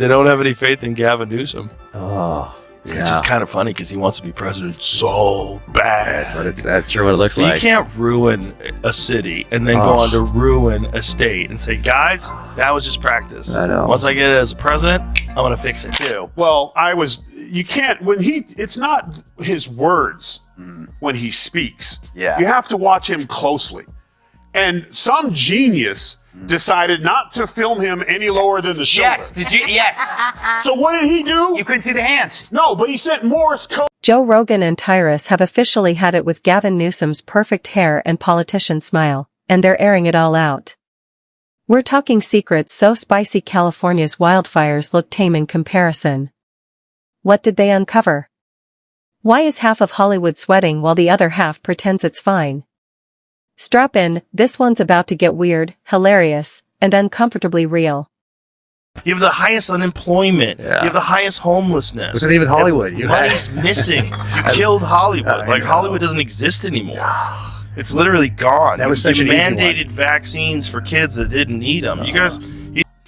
They don't have any faith in Gavin Newsom. Oh, yeah. Which is kind of funny because he wants to be president so bad. That's true what it looks like. You can't ruin a city and then go on to ruin a state and say, guys, that was just practice. I know. Once I get it as a president, I'm going to fix it too. Well, you can't, it's not his words when he speaks. Yeah. You have to watch him closely. And some genius decided not to film him any lower than the shoulder. Yes, did you? Yes. So what did he do? You couldn't see the hands. No, but he sent Morse code. Joe Rogan and Tyrus have officially had it with Gavin Newsom's perfect hair and politician smile, and they're airing it all out. We're talking secrets so spicy California's wildfires look tame in comparison. What did they uncover? Why is half of Hollywood sweating while the other half pretends it's fine? Strap in, this one's about to get weird, hilarious, and uncomfortably real. You have the highest unemployment. Yeah. You have the highest homelessness. What's the name with Hollywood? Money's missing. You killed Hollywood. Like, Hollywood doesn't exist anymore. It's literally gone. That was You such an easy mandated one. vaccines for kids that didn't need them. You guys...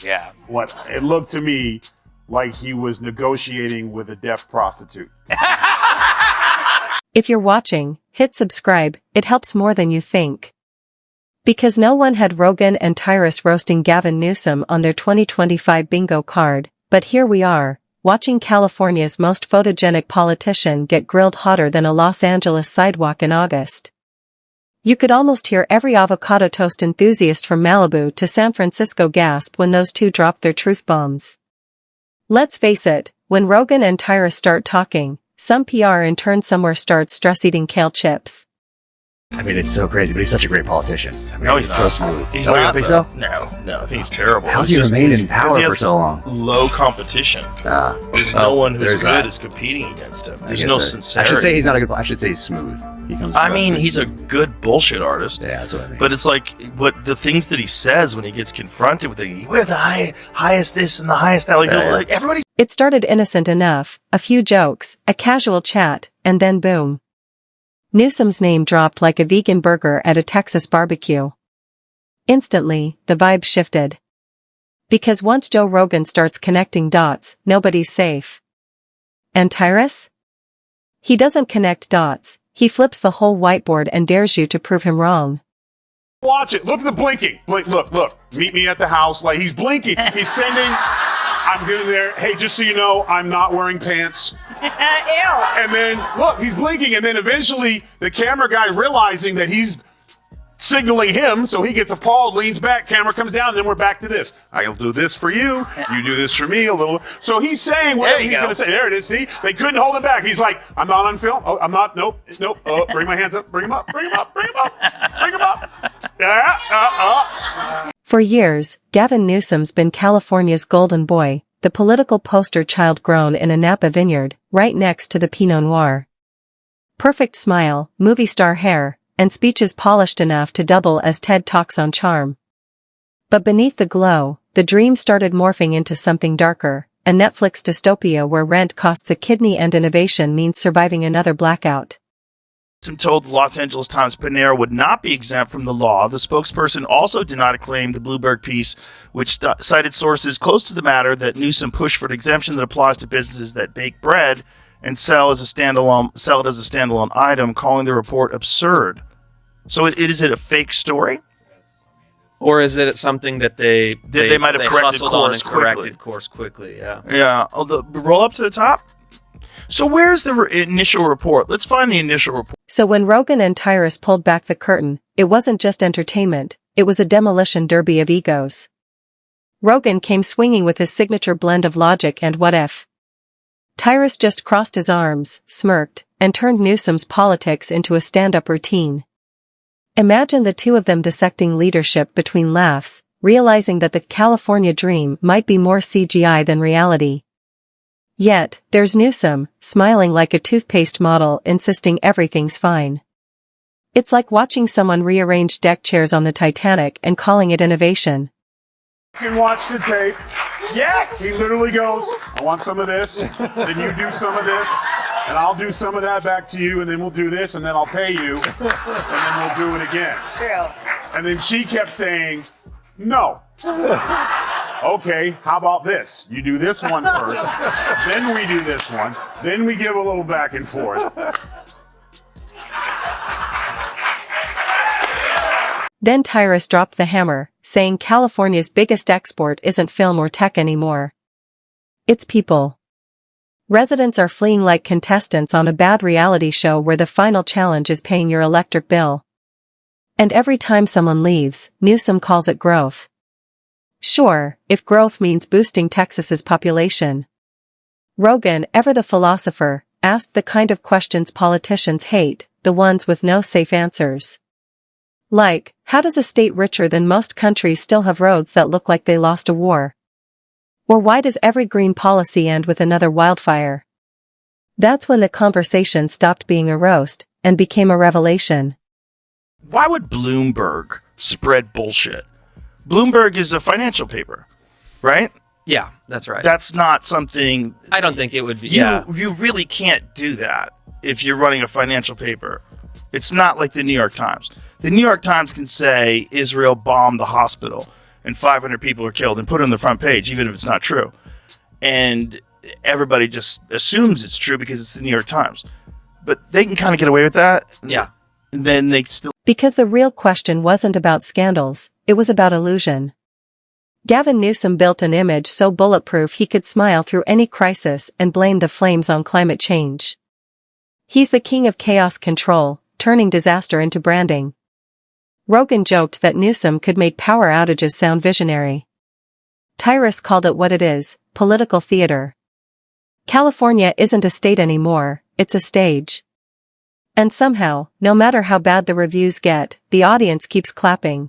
Yeah. What it looked to me like he was negotiating with a deaf prostitute. If you're watching, hit subscribe, it helps more than you think. Because no one had Rogan and Tyrus roasting Gavin Newsom on their 2025 bingo card, but here we are, watching California's most photogenic politician get grilled hotter than a Los Angeles sidewalk in August. You could almost hear every avocado toast enthusiast from Malibu to San Francisco gasp when those two dropped their truth bombs. Let's face it, when Rogan and Tyrus start talking, some PR intern somewhere starts stress-eating kale chips. I mean, it's so crazy, but he's such a great politician. I mean, No, he's he's so not. smooth. He's Oh, you not, don't think so? No, I think he's terrible. How's It's he just- remained in because power he for has so long? Low competition. There's no one who's there's good that. is competing against him. I There's guess no that- sincerity. I should say he's not a good. I should say he's smooth. He comes. I mean, he's a good bullshit artist. Yeah, that's what I mean. But it's like, what the things that he says when he gets confronted with it, we're the highest this and the highest that. Like everybody's. It started innocent enough, a few jokes, a casual chat, and then boom. Newsom's name dropped like a vegan burger at a Texas barbecue. Instantly, the vibe shifted. Because once Joe Rogan starts connecting dots, nobody's safe. And Tyrus? He doesn't connect dots, he flips the whole whiteboard and dares you to prove him wrong. Watch it. Look at the blinking. Blink, look. Meet me at the house. Like, he's blinking. He's sending. I'm getting there. Hey, just so you know, I'm not wearing pants. Ew. And then, look, he's blinking. And then eventually, the camera guy realizing that he's signaling him, so he gets appalled, leans back, camera comes down, and then we're back to this. I'll do this for you. You do this for me a little. So he's saying whatever he's going to say. There it is. See? They couldn't hold it back. He's like, I'm not on film. Oh, I'm not. Nope. Oh, bring my hands up. Bring them up. Bring them up. Bring them up. Bring them up. For years, Gavin Newsom's been California's golden boy, the political poster child grown in a Napa vineyard, right next to the Pinot Noir. Perfect smile, movie star hair, and speeches polished enough to double as TED Talks on charm. But beneath the glow, the dream started morphing into something darker, a Netflix dystopia where rent costs a kidney and innovation means surviving another blackout. Told the Los Angeles Times Panera would not be exempt from the law. The spokesperson also did not acclaim the Bloomberg piece, which cited sources close to the matter that Newsom pushed for an exemption that applies to businesses that bake bread and sell it as a standalone item, calling the report absurd. So is it a fake story? Or is it something that they might have corrected hustled on course and quickly? corrected course quickly? Yeah. Yeah. Roll up to the top. So where's the initial report? Let's find the initial report. So when Rogan and Tyrus pulled back the curtain, it wasn't just entertainment, it was a demolition derby of egos. Rogan came swinging with his signature blend of logic and what if. Tyrus just crossed his arms, smirked, and turned Newsom's politics into a stand-up routine. Imagine the two of them dissecting leadership between laughs, realizing that the California dream might be more CGI than reality. Yet, there's Newsom, smiling like a toothpaste model, insisting everything's fine. It's like watching someone rearrange deck chairs on the Titanic and calling it innovation. You can watch the tape. Yes. He literally goes, I want some of this, then you do some of this, and I'll do some of that back to you, and then we'll do this, and then I'll pay you, and then we'll do it again. True. And then she kept saying, no. Okay, how about this? You do this one first, then we do this one, then we give a little back and forth. Then Tyrus dropped the hammer, saying California's biggest export isn't film or tech anymore. It's people. Residents are fleeing like contestants on a bad reality show where the final challenge is paying your electric bill. And every time someone leaves, Newsom calls it growth. Sure, if growth means boosting Texas's population. Rogan, ever the philosopher, asked the kind of questions politicians hate, the ones with no safe answers. Like, how does a state richer than most countries still have roads that look like they lost a war? Or why does every green policy end with another wildfire? That's when the conversation stopped being a roast and became a revelation. Why would Bloomberg spread bullshit? Bloomberg is a financial paper, right? Yeah, that's right. That's not something... I don't think it would be. You really can't do that if you're running a financial paper. It's not like the New York Times. The New York Times can say Israel bombed the hospital and 500 people are killed and put it on the front page, even if it's not true. And everybody just assumes it's true because it's the New York Times. But they can kind of get away with that. Yeah. And then they still... Because the real question wasn't about scandals, it was about illusion. Gavin Newsom built an image so bulletproof he could smile through any crisis and blame the flames on climate change. He's the king of chaos control, turning disaster into branding. Rogan joked that Newsom could make power outages sound visionary. Tyrus called it what it is, political theater. California isn't a state anymore, it's a stage. And somehow, no matter how bad the reviews get, the audience keeps clapping.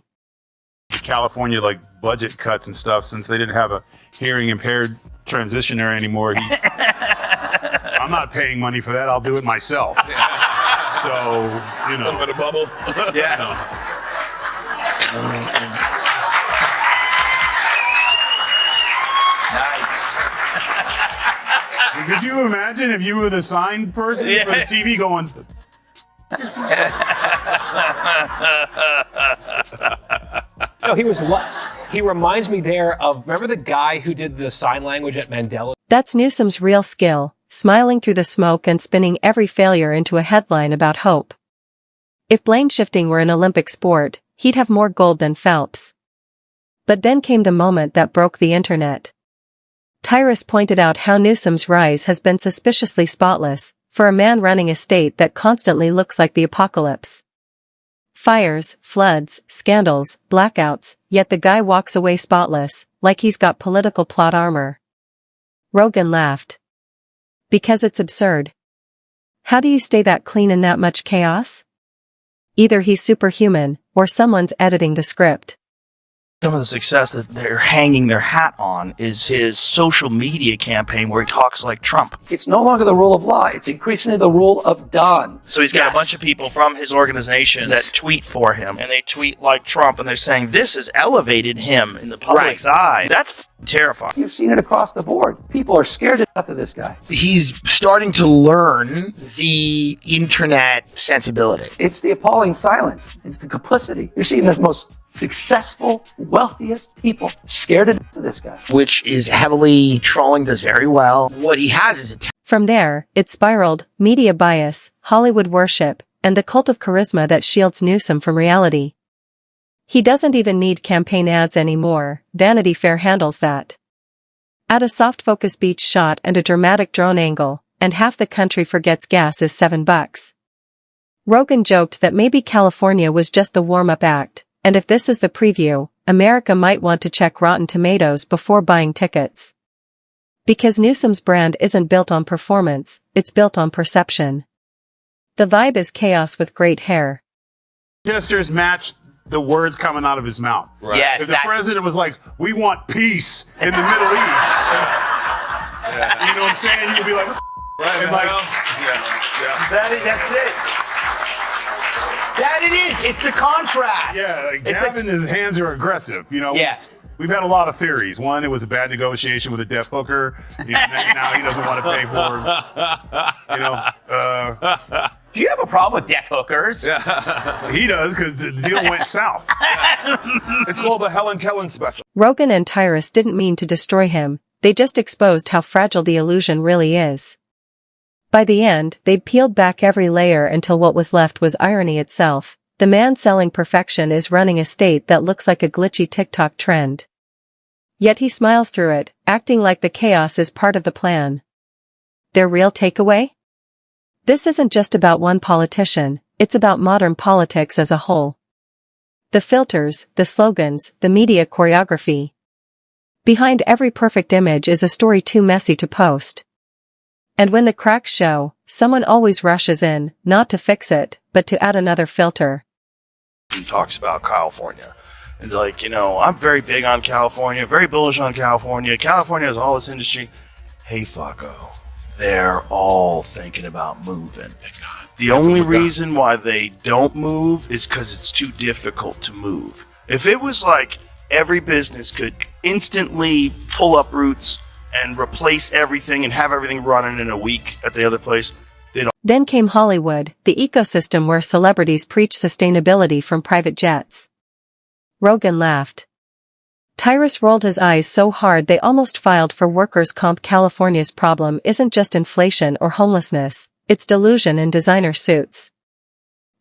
California, like, budget cuts and stuff, since they didn't have a hearing impaired transitioner anymore. I'm not paying money for that, I'll do it myself. So, you know. A little bit of bubble. Yeah. Could you imagine if you were the signed person for the TV going... No, he reminds me there of, remember the guy who did the sign language at Mandela? That's Newsom's real skill, smiling through the smoke and spinning every failure into a headline about hope. If blame shifting were an Olympic sport, he'd have more gold than Phelps. But then came the moment that broke the internet. Tyrus pointed out how Newsom's rise has been suspiciously spotless, for a man running a state that constantly looks like the apocalypse. Fires, floods, scandals, blackouts, yet the guy walks away spotless, like he's got political plot armor. Rogan laughed. Because it's absurd. How do you stay that clean in that much chaos? Either he's superhuman, or someone's editing the script. Some of the success that they're hanging their hat on is his social media campaign where he talks like Trump. It's no longer the rule of law. It's increasingly the rule of done. So he's got a bunch of people from his organization that tweet for him, and they tweet like Trump, and they're saying this has elevated him in the public's eye. That's terrifying. You've seen it across the board. People are scared to death of this guy. He's starting to learn the internet sensibility. It's the appalling silence. It's the complicity. You're seeing the most successful, wealthiest people scared to death of this guy. Which is heavily trolling, does very well. What he has is a From there, it spiraled, media bias, Hollywood worship, and the cult of charisma that shields Newsom from reality. He doesn't even need campaign ads anymore, Vanity Fair handles that. Add a soft focus beach shot and a dramatic drone angle, and half the country forgets gas is $7. Rogan joked that maybe California was just the warm-up act, and if this is the preview, America might want to check Rotten Tomatoes before buying tickets. Because Newsom's brand isn't built on performance, it's built on perception. The vibe is chaos with great hair. Gestures match the words coming out of his mouth. Right. Yes, if the president was like, we want peace in the Middle East, you know what I'm saying? You'd be like, Right, and like, That's it. That it is. It's the contrast. yeah, like It's Gavin, his hands are aggressive, you know? Yeah. We've had a lot of theories. One, it was a bad negotiation with a deaf hooker. You know, now he doesn't want to pay for, you know, Do you have a problem with deaf hookers? He does because the deal went south. It's called the Helen Kellen special. Rogan and Tyrus didn't mean to destroy him, they just exposed how fragile the illusion really is. By the end, they'd peeled back every layer until what was left was irony itself. The man selling perfection is running a state that looks like a glitchy TikTok trend. Yet he smiles through it, acting like the chaos is part of the plan. Their real takeaway? This isn't just about one politician, it's about modern politics as a whole. The filters, the slogans, the media choreography. Behind every perfect image is a story too messy to post. And when the cracks show, someone always rushes in, not to fix it, but to add another filter. He talks about California. It's like, I'm very big on California, very bullish on California. California has all this industry. Hey, fucko. They're all thinking about moving. The only reason why they don't move is because it's too difficult to move. If it was like every business could instantly pull up roots and replace everything and have everything running in a week at the other place, they don't. Then came Hollywood, the ecosystem where celebrities preach sustainability from private jets. Rogan laughed. Tyrus rolled his eyes so hard they almost filed for workers' comp. California's problem isn't just inflation or homelessness, it's delusion in designer suits.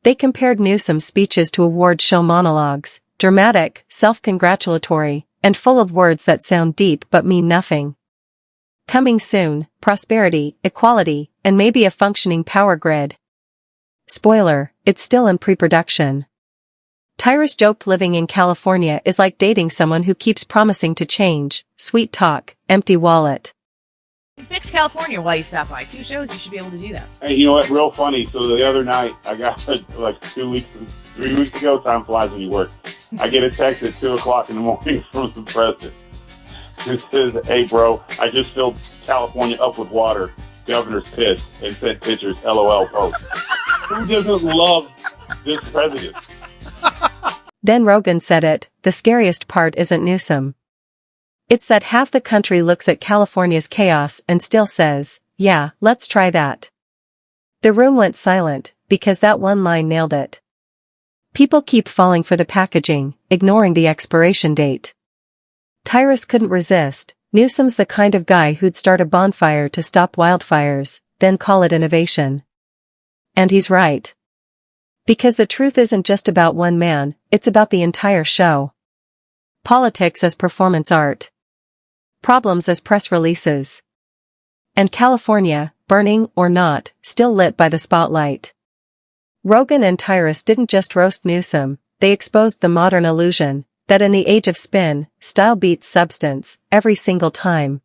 They compared Newsom's speeches to award show monologues, dramatic, self-congratulatory, and full of words that sound deep but mean nothing. Coming soon, prosperity, equality, and maybe a functioning power grid. Spoiler, it's still in pre-production. Tyrus joked living in California is like dating someone who keeps promising to change. Sweet talk, empty wallet. Fix California while you stop by. 2 shows, you should be able to do that. Hey, you know what? Real funny. So the other night, I got like 3 weeks ago. Time flies when you work. I get a text at 2 o'clock in the morning from the president. Who says, "Hey, bro, I just filled California up with water. Governor's pissed and sent pictures. LOL post." Who doesn't love this president? Then Rogan said it, the scariest part isn't Newsom. It's that half the country looks at California's chaos and still says, yeah, let's try that. The room went silent, because that one line nailed it. People keep falling for the packaging, ignoring the expiration date. Tyrus couldn't resist. Newsom's the kind of guy who'd start a bonfire to stop wildfires, then call it innovation. And he's right. Because the truth isn't just about one man, it's about the entire show. Politics as performance art. Problems as press releases. And California, burning or not, still lit by the spotlight. Rogan and Tyrus didn't just roast Newsom, they exposed the modern illusion that in the age of spin, style beats substance every single time.